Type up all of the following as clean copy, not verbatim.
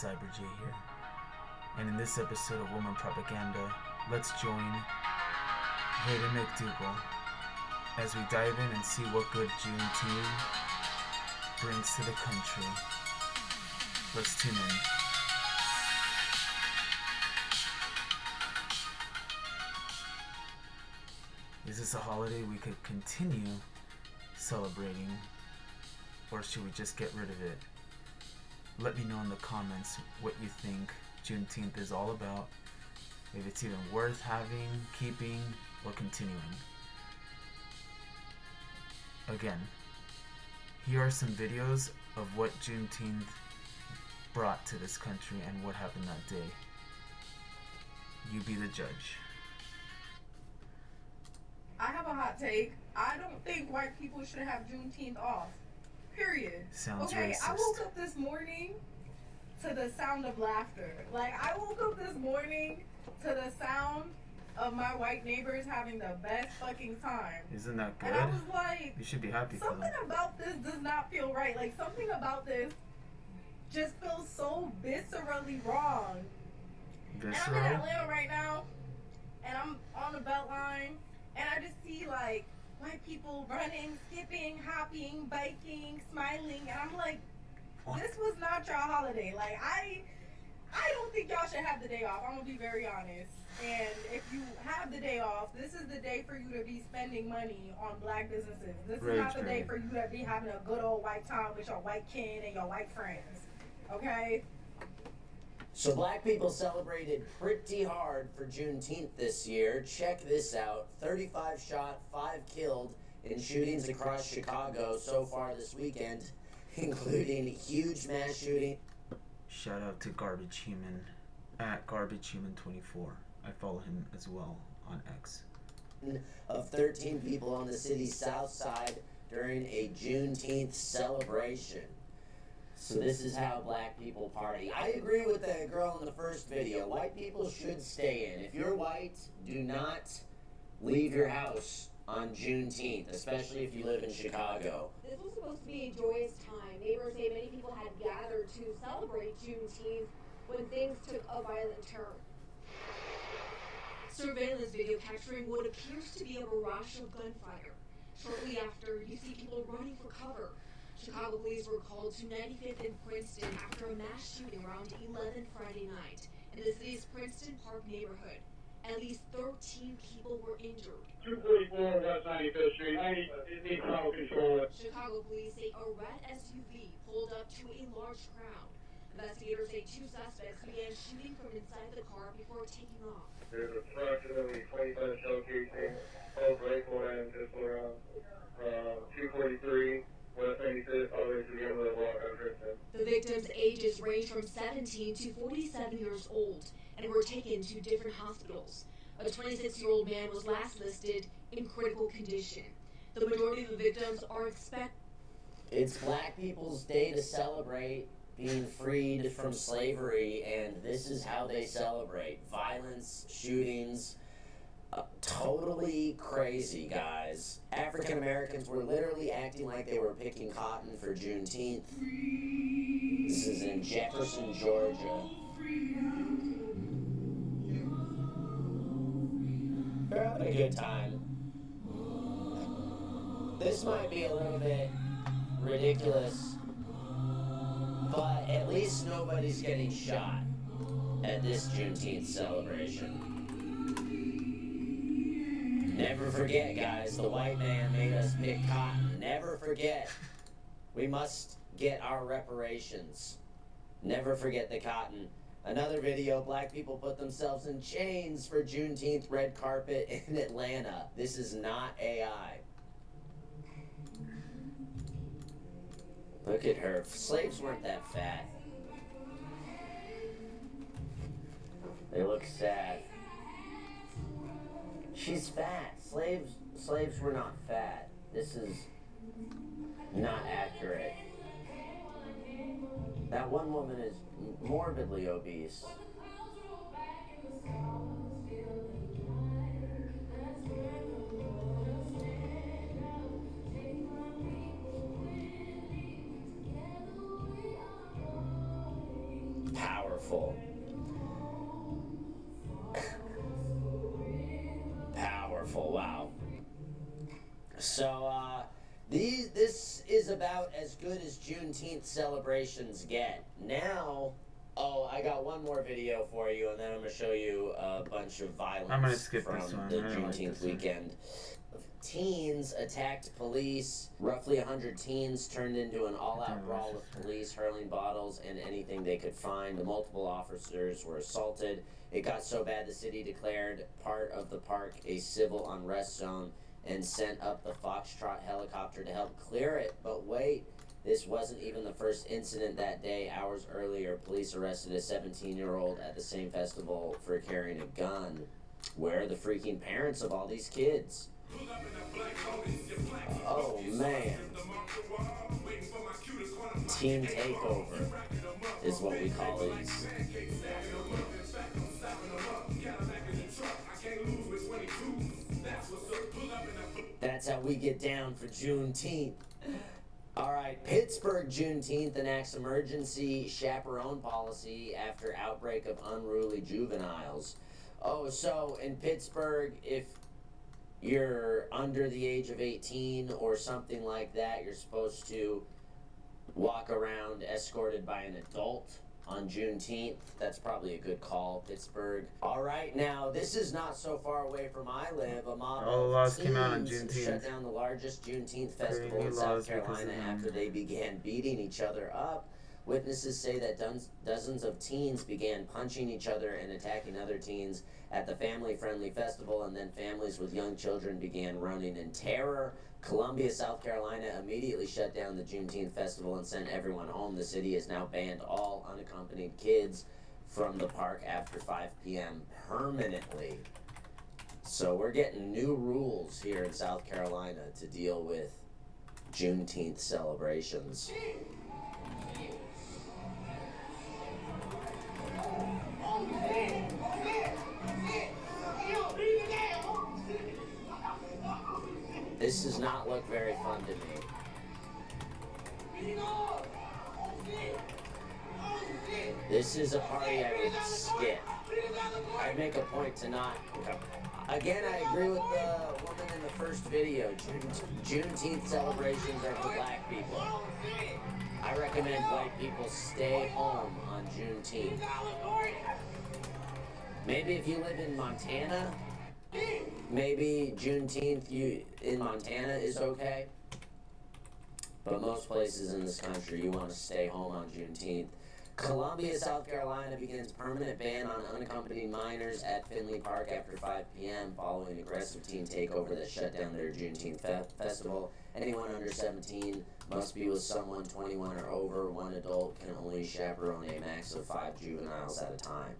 XYBERJAE here, and in this episode of Woman Propaganda, let's join Hayden McDougall as we dive in and see what good Juneteenth brings to the country. Let's tune in. Is this a holiday we could continue celebrating, or should we just get rid of it? Let me know in the comments what you think Juneteenth is all about, if it's even worth having, keeping, or continuing. Again, here are some videos of what Juneteenth brought to this country and what happened that day. You be the judge. I have a hot take. I don't think white people should have Juneteenth off. Period. Sounds okay, racist. I woke up this morning to the sound of laughter. Like, I woke up this morning to the sound of my white neighbors having the best fucking time. Isn't that good? And I was like, you should be happy for them. something about this does not feel right. Like, something about this just feels so viscerally wrong. Visceral? And I'm in Atlanta right now, and I'm on the Beltline, and I just see, like, white people running, skipping, hopping, biking, smiling, and I'm like, this was not your holiday. Like, I don't think y'all should have the day off. I'm gonna be very honest. And if you have the day off, this is the day for you to be spending money on black businesses. This is not the day for you to be having a good old white time with your white kid and your white friends. Okay? So black people celebrated pretty hard for Juneteenth this year. Check this out. 35 shot, 5 killed in shootings across Chicago so far this weekend, including huge mass shooting. Shout out to Garbage Human at GarbageHuman24. I follow him as well on X. Of 13 people on the city's south side during a Juneteenth celebration. So this is how black people party. I agree with the girl in the first video. White people should stay in. If you're white, do not leave your house on Juneteenth, especially if you live in Chicago. This was supposed to be a joyous time. Neighbors say many people had gathered to celebrate Juneteenth when things took a violent turn. Surveillance video capturing what appears to be a barrage of gunfire. Shortly after, you see people running for cover. Chicago police were called to 95th and Princeton after a mass shooting around 11 Friday night in the city's Princeton Park neighborhood. At least 13 people were injured. 244 West 95th Street. I need crowd control. Chicago police say a red SUV pulled up to a large crowd. Investigators say 2 suspects began shooting from inside the car before taking off. There's approximately 25 shell casings, both rifle and pistol rounds, from 243 West 95th all the way to the end of the block on Princeton. The victims' ages range from 17 to 47 years old and were taken to different hospitals. A 26-year-old man was last listed in critical condition. The majority of the victims are expected. It's black people's day to celebrate being freed from slavery, and this is how they celebrate. Violence, shootings, totally crazy, guys. African Americans were literally acting like they were picking cotton for Juneteenth. This is in Jefferson, Georgia. They're having a good time. This might be a little bit ridiculous, but at least nobody's getting shot at this Juneteenth celebration. Never forget, guys, the white man made us pick cotton. Never forget. We must get our reparations. Never forget the cotton. Another video, black people put themselves in chains for Juneteenth red carpet in Atlanta. This is not AI. Look at her. Slaves weren't that fat. They look sad. She's fat. Slaves were not fat. This is not accurate. That one woman is morbidly obese. Powerful. Powerful, wow. So, this is about as good as Juneteenth celebrations get. Now, I got one more video for you, and then I'm going to show you a bunch of violence I'm gonna skip from this one. the I don't like Juneteenth this one. weekend. Teens attacked police. Roughly 100 teens turned into an all-out brawl with police, hurling bottles and anything they could find. Multiple officers were assaulted. It got so bad the city declared part of the park a civil unrest zone and sent up the Foxtrot helicopter to help clear it. But wait, this wasn't even the first incident that day. Hours earlier, police arrested a 17-year-old at the same festival for carrying a gun. Where are the freaking parents of all these kids? Oh man. Teen takeover is what we call these. That's how we get down for Juneteenth. Alright, Pittsburgh Juneteenth enacts emergency chaperone policy after outbreak of unruly juveniles. Oh, so in Pittsburgh, if you're under the age of 18 or something like that, you're supposed to walk around escorted by an adult on Juneteenth. That's probably a good call, Pittsburgh. All right, now this is not so far away from I live. A mob All the of laws came out on teens Juneteenth. shut down the largest Juneteenth festival Creating in new South laws because Carolina of them. after they began beating each other up. Witnesses say that dozens of teens began punching each other and attacking other teens at the family-friendly festival, and then families with young children began running in terror. Columbia, South Carolina immediately shut down the Juneteenth festival and sent everyone home. The city has now banned all unaccompanied kids from the park after 5 p.m. permanently. So we're getting new rules here in South Carolina to deal with Juneteenth celebrations. This does not look very fun to me. This is a party I would skip. I'd make a point to not. Again, I agree with the woman in the first video. Juneteenth celebrations are for black people. I recommend white people stay home on Juneteenth. Maybe if you live in Montana, maybe Juneteenth in Montana is okay. But most places in this country, you want to stay home on Juneteenth. Columbia, South Carolina begins permanent ban on unaccompanied minors at Finley Park after 5 p.m. following aggressive teen takeover that shut down their Juneteenth festival. Anyone under 17 must be with someone 21 or over. One adult can only chaperone a max of 5 juveniles at a time.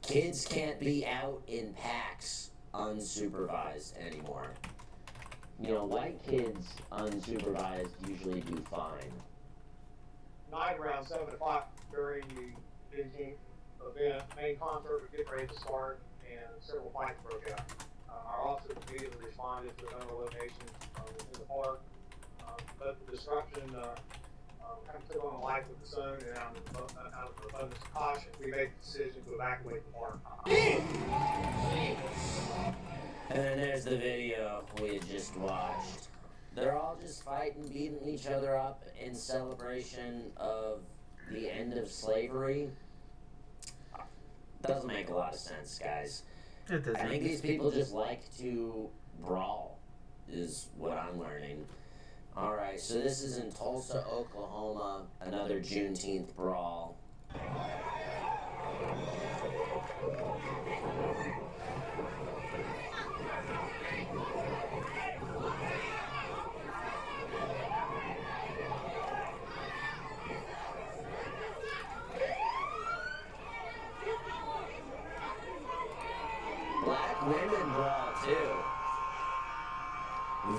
Kids can't be out in packs unsupervised anymore. You know, white kids unsupervised usually do fine. Night around 7 o'clock during the Juneteenth event, main concert was getting ready to start, and several fights broke out. Our officers immediately responded to another location within the park, but the disruption kind of took on the life of the sun, and out of abundance of caution, we made the decision to evacuate the park. And then there's the video we had just watched. They're all just fighting, beating each other up in celebration of the end of slavery. Doesn't make a lot of sense, guys. It doesn't. I think these people just like to brawl, is what I'm learning. Alright, so this is in Tulsa, Oklahoma, another Juneteenth brawl. Black women brawl too.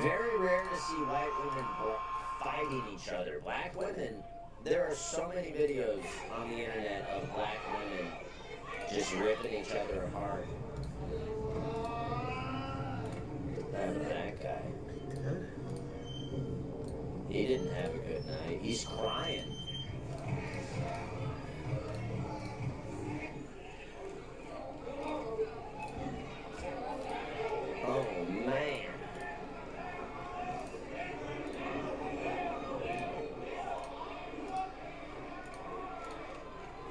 Very rare to see white women fighting each other. Black women, there are so many videos on the internet of black women just ripping each other apart. That guy. Good. He didn't have a good night. He's crying.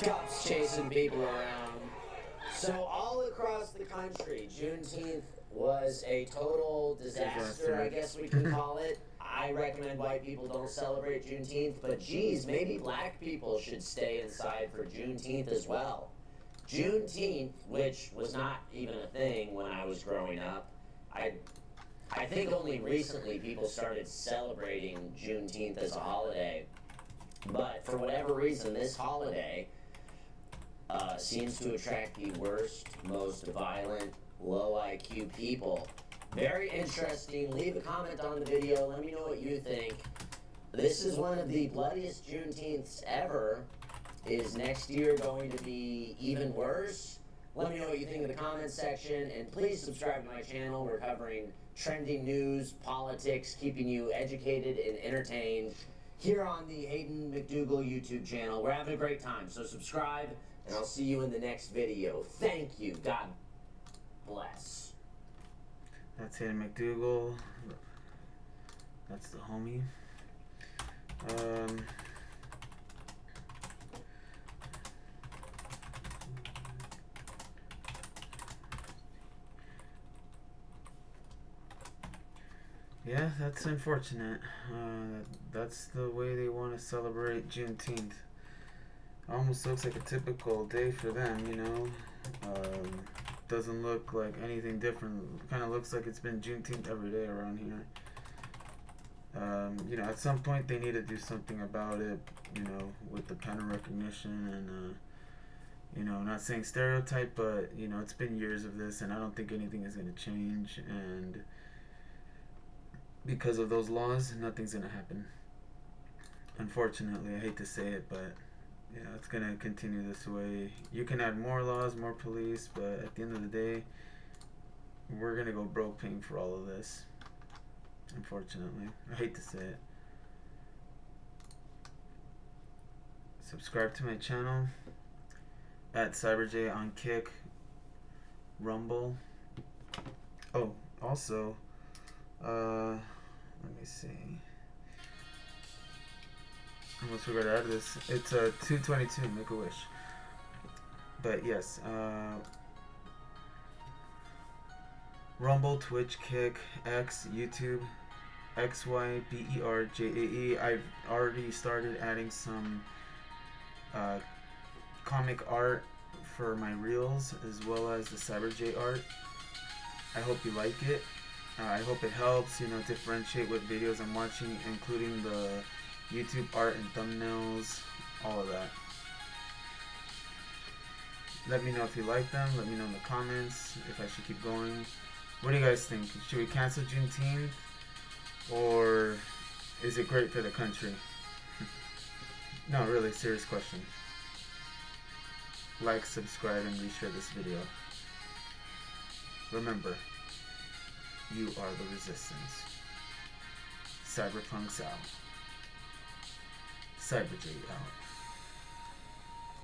Cops chasing people around. So all across the country, Juneteenth was a total disaster, I guess we can call it. I recommend white people don't celebrate Juneteenth, but geez, maybe black people should stay inside for Juneteenth as well. Juneteenth, which was not even a thing when I was growing up, I think only recently people started celebrating Juneteenth as a holiday. But for whatever reason, this holiday seems to attract the worst, most violent, low IQ people. Very interesting. Leave a comment on the video. Let me know what you think. This is one of the bloodiest Juneteenths ever. Is next year going to be even worse? Let me know what you think in the comments section, and please subscribe to my channel. We're covering trending news, politics, keeping you educated and entertained here on the Hayden McDougal YouTube channel. We're having a great time, so subscribe, and I'll see you in the next video. Thank you. God bless. That's Hayden McDougal. That's the homie. Yeah, that's unfortunate. That's the way they want to celebrate Juneteenth. Almost looks like a typical day for them, you know. Doesn't look like anything different. Kind of looks like it's been Juneteenth every day around here. You know, at some point they need to do something about it, you know, with the pattern recognition and, you know, not saying stereotype, but, you know, it's been years of this, and I don't think anything is going to change, and because of those laws, nothing's going to happen. Unfortunately, I hate to say it, but, you know, it's going to continue this way. You can add more laws, more police, but at the end of the day, we're going to go broke paying for all of this. Unfortunately. I hate to say it. Subscribe to my channel at CYBERJAE on Kick, Rumble. Oh, also, let me see. I almost forgot to add this. It's 222, make a wish. But yes, Rumble, Twitch, Kick, X, YouTube, XYBERJAE. I've already started adding some comic art for my reels, as well as the CyberJAE art. I hope you like it. I hope it helps, you know, differentiate what videos I'm watching, including the YouTube art and thumbnails, all of that. Let me know if you like them. Let me know in the comments if I should keep going. What do you guys think? Should we cancel Juneteenth? Or is it great for the country? No, really, serious question. Like, subscribe, and reshare this video. Remember, you are the resistance. Cyberpunk's out. CyberJAE out.